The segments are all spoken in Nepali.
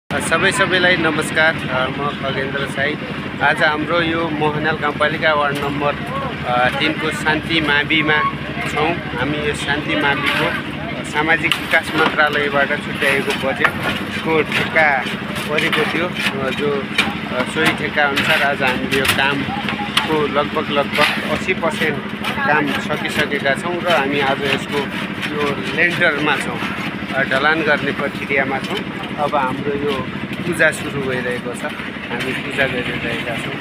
सबैलाई नमस्कार। म खगेन्द्र साई। आज हाम्रो यो मोहनाल गाउँपालिका वार्ड नम्बर 3 को शान्ति माविमा छौँ। हामी यो शान्ति माविको सामाजिक विकास मन्त्रालयबाट छुट्याएको बजेटको ठेक्का परेको थियो, जो सोही ठेक्का अनुसार आज हामीले यो कामको लगभग 80% काम सकिसकेका छौँ र हामी आज यसको यो लेन्टरमा छौँ, ढलान गर्ने प्रक्रियामा छौँ। अब हाम्रो यो पूजा सुरु भइरहेको छ, हामी पूजा गरिरहेका छौँ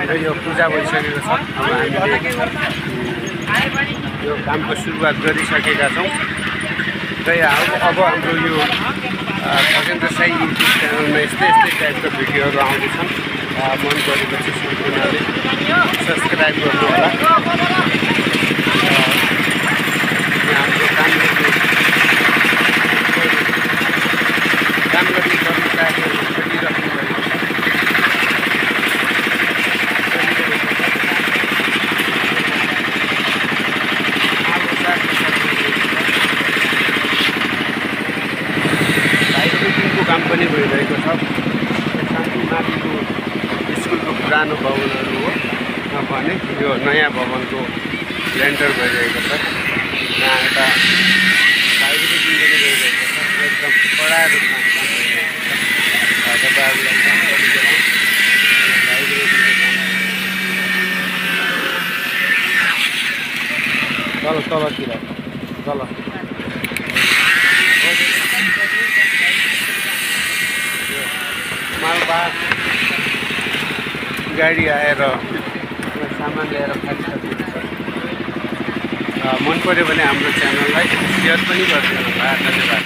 र यो पूजा भइसकेको छ। अब हामीले यो कामको सुरुवात गरिसकेका छौँ र अब हाम्रो यो खगेन्द्र साई युट्युब च्यानलमा यस्तै टाइपको भिडियोहरू आउँदैछन्। मन परेपछि सम्पूर्णले सब्सक्राइब गर्नु होला। हाम्रो काम गर्ने कर्मचारीहरू गरिराख्नु भएको छ। भाइब्रेटिङको काम पनि भइरहेको छ। शान्ति माविको स्कुलको पुरानो भवनहरू हो भने यो नयाँ भवनको लेन्टर भइरहेको छ। यहाँ एउटा भाइब्रेटिङ पनि भइरहेको छ, एकदम कडा रूपमा काम भइरहेको छ। तपाईँहरूलाई जानकारी गराउँ, तलतिर तल मालबाहक गाडी आएर सामान ल्याएर खाइसकेको छ। मन पर्यो भने हाम्रो च्यानललाई सेयर पनि गरिदिनु होला। धन्यवाद।